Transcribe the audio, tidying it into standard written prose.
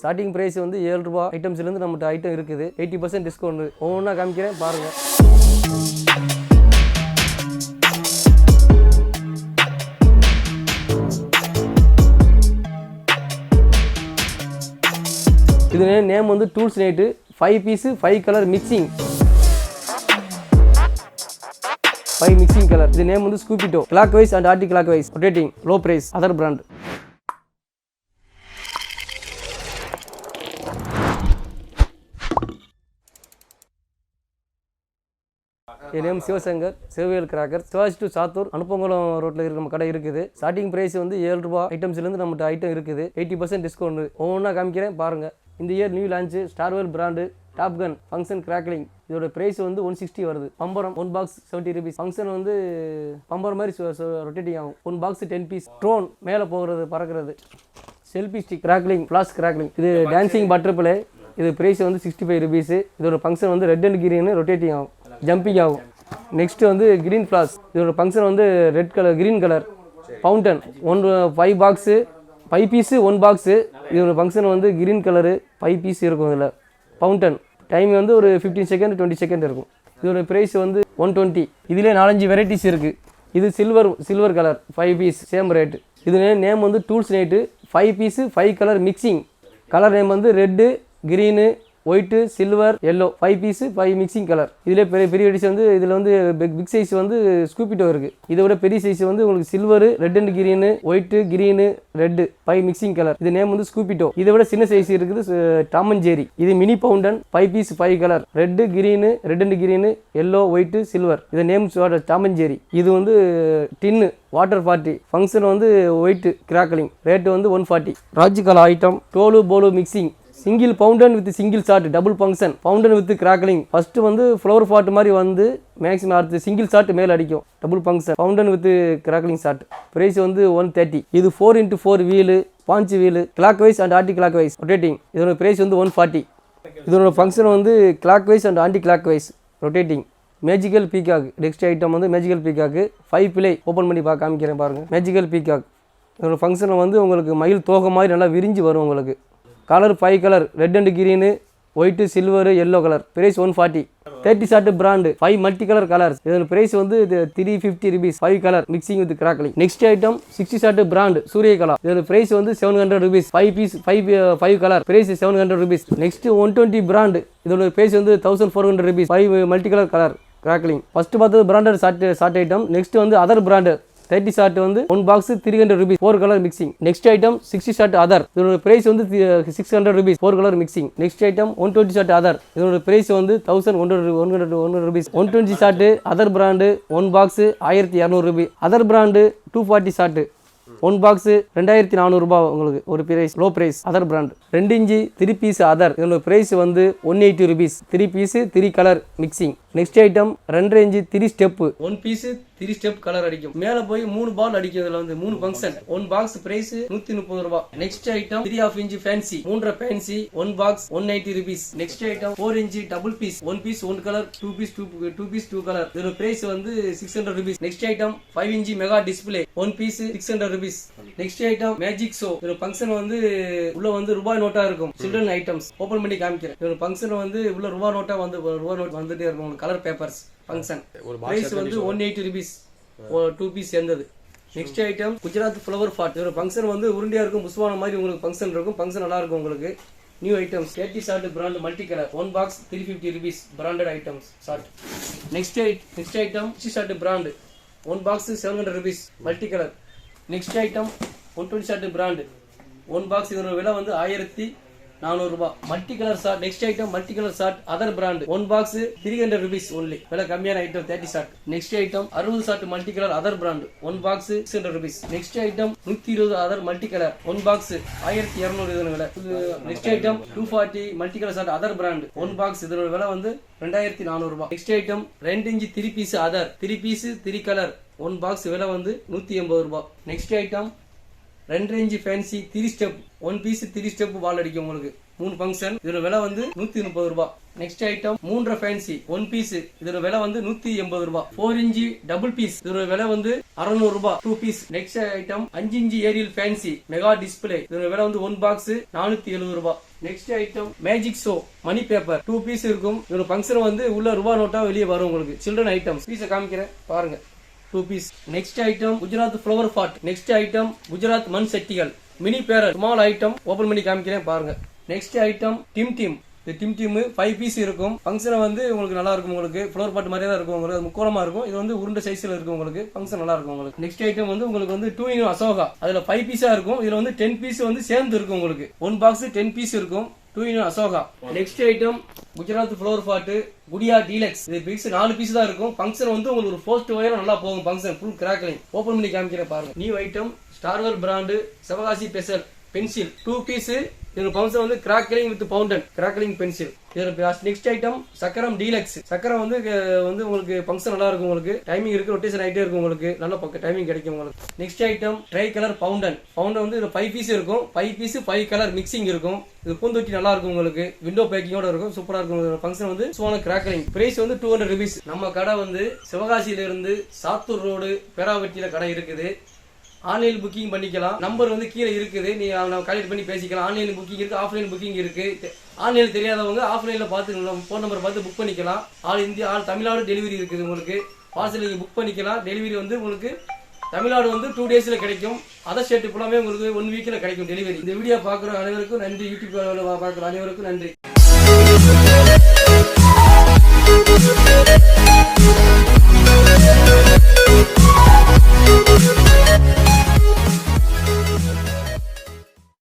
Starting price வந்து 7 ரூபாய் ஐட்டம்ஸ்லேருந்து நம்மகிட்ட ஐட்டம் இருக்குது. 80% டிஸ்கவுண்ட். ஒவ்வொன்றா காமிக்கிறேன் பாருங்கள். இது நேம் வந்து tools night 5 piece 5 colour mixing. 5 mixing colour. இது நேம் வந்து ஸ்கூபிட்டோ. Clockwise and anti clock wise rotating. Low price. Other brand. என் name Sivasankar. Sivavel cracker. Sivaji to Sattur Anuppankulam ரோட்டில் இருக்க நம்ம கடை இருக்குது. ஸ்டார்டிங் பிரைஸ் வந்து 7 ரூபாய் ஐட்டம்ஸ்லேருந்து நம்மகிட்ட ஐட்டம் இருக்குது. 80% டிஸ்கவுண்ட். ஒவ்வொன்றா காமிக்கிறேன் பாருங்கள். இந்த year new launch Starwell brand top gun function crackling. இதோட பிரைஸ் வந்து 160 வருது. பம்பரம் 1 பாக்ஸ் 70 rupees. ஃபங்க்ஷன் வந்து பம்பரம் மாதிரி ரொட்டேட்டிங் ஆகும். 1 பாக்ஸ் 10 பீஸ். ட்ரோன் மேலே போகிறது பறக்கிறது. Selfie stick crackling flash crackling. இது டான்சிங் பட்டர்ஃப்ளை. இது பிரைஸ் வந்து 65 rupees. இதோட ஃபங்க்ஷன் வந்து ரெட் அண்ட் கிரீன் ரொட்டேட்டிங் ஆகும், ஜம்பிங் ஆகும். நெக்ஸ்ட் வந்து கிரீன் ஃப்ளாஷ். இதோட ஃபங்க்ஷன் வந்து red colour green colour. Fountain 5 box 5 piece 1 box. இதோட ஃபங்க்ஷன் வந்து கிரீன் கலரு 5 பீஸ் இருக்கும். இதில் ஃபவுண்டன் டைம் வந்து ஒரு 15 செகண்ட் 20 செகண்ட் இருக்கும். இதோட ப்ரைஸ் வந்து 120. இதிலே 4-5 வெரைட்டிஸ் இருக்குது. இது silver colour 5 piece same rate. இது நேம் வந்து tools night 5 piece 5 colour mixing. Colour name வந்து red, green, white, silver, yellow. 5 piece 5 mixing colour. இதில் பெரிய வெரைட்டிஸ் வந்து இதில் வந்து பிக் சைஸ் வந்து ஸ்கூபிட்டோ இருக்குது. இதை விட பெரிய சைஸ் வந்து உங்களுக்கு silver, red and green, white, green, red 5 mixing colour. இது நேம் வந்து ஸ்கூபிட்டோ. இதை விட சின்ன சைஸ் இருக்குது டாம் அண்ட் ஜெரி. இது mini fountain 5 piece 5 colour. Red, green, red and green, yellow, white, silver. இதை நேம் டாம் அண்ட் ஜெரி. இது வந்து டின்னு வாட்டர் பார்ட்டி. ஃபங்க்ஷன் வந்து ஒயிட்டு கிராக்கலிங். ரேட்டு வந்து 140. ராஜ்கலா ஐட்டம் டோலு போலு mixing. Single fountain with single shot double function. Fountain with crackling. First வந்து flower pot மாதிரி வந்து மேக்ஸிமம் அடுத்து சிங்கிள் ஷாட் மேலே அடிக்கும். Double function fountain with crackling shot. Price வந்து 130. இது 4x4 வீலு, பாஞ்சு wheel, clockwise and anti clock wise rotating. இதோட ப்ரைஸ் வந்து 140. இதோட ஃபங்க்ஷன் வந்து clockwise and anti clock wise rotating. Magical peacock. Next item வந்து மேஜிக்கல் பீகாக்கு 5 பிளே. ஓப்பன் பண்ணி காமிக்கிறேன் பாருங்கள். Magical peacock. இதோட ஃபங்க்ஷன் வந்து உங்களுக்கு மயில் தோகை மாதிரி நல்லா விரிஞ்சு வரும் உங்களுக்கு. Colour 5 colour. Red and green, white, silver, yellow colour. Price 140. 30 shot brand 5 multi colour colours. இதோட பிரைஸ் வந்து 350 rupees. 5 colour mixing with crackling. Next item 60 shot brand Surya Kala. இதோட பிரைஸ் வந்து 700 rupees. 5 piece 5 colour. Price 700 rupees. Next 120 brand. இதோட price வந்து 1400 rupees. 5 multi colour colour crackling. First பார்த்தது branded shot item. Next வந்து other brand 30 shot வந்து 1 box 300 rupees. 4 colour mixing. Next item 60 shot other. இதோட price வந்து 600 rupees. 4 colour mixing. Next item 120 shot other. இதோட price வந்து 1100 rupees. 120 shot other brand 1 box 1200 rupees. Other brand 240 shot 1 box 2400 ரூபாய் உங்களுக்கு ஒரு price. Low price other brand. 2 inch 3 piece other. இதோட price வந்து 180 rupees. 3 piece 3 colour mixing. Next item 2 inch 3 step 1 piece 3 step colour அடிக்கும். மேலே போய் 3 பால் அடிக்கும். இதில் வந்து 3 ஃபங்க்ஷன். 1 பாக்ஸ் பிரைஸ் 130 ரூபாய். Next item 3.5 inch fancy 3 fancy 1 box 180 rupees. Next item 4 inch double piece 1 piece 1 colour 2 piece 2 colour. இதோட price வந்து 600 rupees. Next item 5 inch mega display 1 piece 600 rupees. Next item magic show. இதோட function வந்து உள்ள வந்து ரூபாய் NOTA இருக்கும். Children items. Open பண்ணி காமிக்கிறேன். இதோட ஃபங்க்ஷன் வந்து உள்ள ரூபாய் நோட்டா வந்து ரூபாய் நோட் வந்துட்டே இருக்கும். Colour papers function. பிரைஸ் வந்து 180 rupees. 2 பீஸ் சேர்ந்தது. Next item Gujarat flower pot. இதோட ஃபங்க்ஷன் வந்து உருண்டையா இருக்கும். புஷ்வான மாதிரி உங்களுக்கு ஃபங்க்ஷன் இருக்கும். ஃபங்க்ஷன் நல்லா இருக்கும் உங்களுக்கு. New items 30 shot brand multi colour 1 box 350 rupees. Branded items shot. Next item 60 shot brand 1 box 700 rupees. Multi colour. Next item 120 shot brand 1 box. இதோட விலை வந்து 1400 ரூபாய். Multi colour shot. Next item multi colour shot other brand 1 box 300 rupees only. விலை கம்மியான item 30 shot. Next item 60 shot multi colour other brand 1 box 600 rupees. Next item 120 other multi colour 1 box 1200 இதோட விலை. Next item 240 multi colour shot other brand 1 box. இதோட விலை வந்து 2400 ரூபாய். Next item 2 inch 3 piece other 3 piece 3 colour 1 box விலை வந்து 180 ரூபாய். Next item 2 inch fancy 3 step 1 piece 3 step wall அடிக்கும் உங்களுக்கு 3 ஃபங்க்ஷன். இதோட விலை வந்து 130 ரூபாய். நெக்ஸ்ட் ஐட்டம் 3 ஃபேன்சி 1 பீஸ், இதோட விலை வந்து 180 ரூபாய். 4 இன்ச் டபுள் பீஸ், இதோட விலை வந்து 600 ரூபாய் 2 piece. Next item 5 inch aerial fancy mega display, இதோட விலை வந்து 1 பாக்ஸ் 470 ரூபாய். Next item magic show money paper 2 piece இருக்கும். இதோட ஃபங்க்ஷன் வந்து உள்ள ரூபா நோட்டா வெளியே வரும் உங்களுக்கு. சில்ட்ரன் ஐட்டம்ஸ் பீஸை காமிக்கிறேன் பாருங்க 2 piece. Next item Gujarat flower pot. Next item Gujarat மண் சட்டிகள் mini barrel small item open பண்ணி காமிக்கிறேன் பாருங்க. நெக்ஸ்ட் ஐட்டம் டிம் இது டிம் 5 பீஸ் இருக்கும். ஃபங்க்ஷன் வந்து உங்களுக்கு நல்லா இருக்கும். உங்களுக்கு ஃப்ளவர் பாட் மாதிரியே தான் இருக்கும். உங்களுக்கு முக்கோணமா இருக்கும். இது வந்து உருண்டை சைஸ்ல இருக்கும். உங்களுக்கு ஃபங்க்ஷன் நல்லா இருக்கும் உங்களுக்கு. நெக்ஸ்ட் ஐட்டம் வந்து உங்களுக்கு வந்து 2 in அசோகா, அதுல 5 பீஸா இருக்கும். இதுல வந்து 10 பீஸ் வந்து சேர்ந்து இருக்கும். உங்களுக்கு 1 பாக்ஸ் 10 பீஸ் இருக்கும். 2 in Ashoka. Next item Gujarat flower pot குடியா டீலக்ஸ், இது பீஸ் 4 பீஸ் தான் இருக்கும். ஃபங்க்ஷன் வந்து உங்களுக்கு ஒரு போஸ்ட் ஒயர் நல்லா போகும். Function full crackling. ஓபன் பண்ணி காமிக்கிறேன் பாருங்க. New item Starwell brand Sivakasi special pencil 2 piece. இதோட ஃபங்க்ஷன் வந்து crackling with fountain crackling pencil. இதோட நெக்ஸ்ட் ஐட்டம் சக்கரம் டீலக்ஸ். சக்கரம் வந்து உங்களுக்கு ஃபங்க்ஷன் நல்லா இருக்கும். உங்களுக்கு டைமிங் இருக்கு, ரொட்டேஷன் ஆகிட்டே இருக்கும். உங்களுக்கு நல்ல பக்கம் டைமிங் கிடைக்கும் உங்களுக்கு. Next item try colour fountain வந்து இதுல 5 பீஸ் இருக்கும். 5 பீஸ் 5 கலர் மிக்சிங் இருக்கும். இது பூந்தொட்டி நல்லா இருக்கும். உங்களுக்கு விண்டோ பேக்கிங்கோட இருக்கும். சூப்பரா இருக்கும். ஃபங்க்ஷன் வந்து சோன கிராக்லிங். பிரைஸ் வந்து 200 rupees. நம்ம கடை வந்து சிவகாசியில இருந்து சாத்தூர் ரோடு பேராவட்டியில கடை இருக்குது. ஆன்லைன் புக்கிங் பண்ணிக்கலாம். நம்பர் வந்து கீழே இருக்குது. நீ கான்டாக்ட் பண்ணி பேசிக்கலாம். ஆன்லைன் புக்கிங் இருக்கு, ஆஃப்லைன் புக்கிங் இருக்கு. ஆன்லைன் தெரியாதவங்க ஆஃப்லைன்ல பார்த்து ஃபோன் நம்பர் பார்த்து புக் பண்ணிக்கலாம். All India all Tamil Nadu delivery இருக்குது. உங்களுக்கு பார்சல் நீங்க புக் பண்ணிக்கலாம். டெலிவரி வந்து உங்களுக்கு தமிழ்நாடு வந்து 2 daysல கிடைக்கும். அதர் ஸ்டேட் ஃபுல்லாமே உங்களுக்கு 1 weekல கிடைக்கும் டெலிவரி. இந்த வீடியோ பார்க்குற அனைவருக்கும் நன்றி. யூடியூப் பார்க்குற அனைவருக்கும் நன்றி.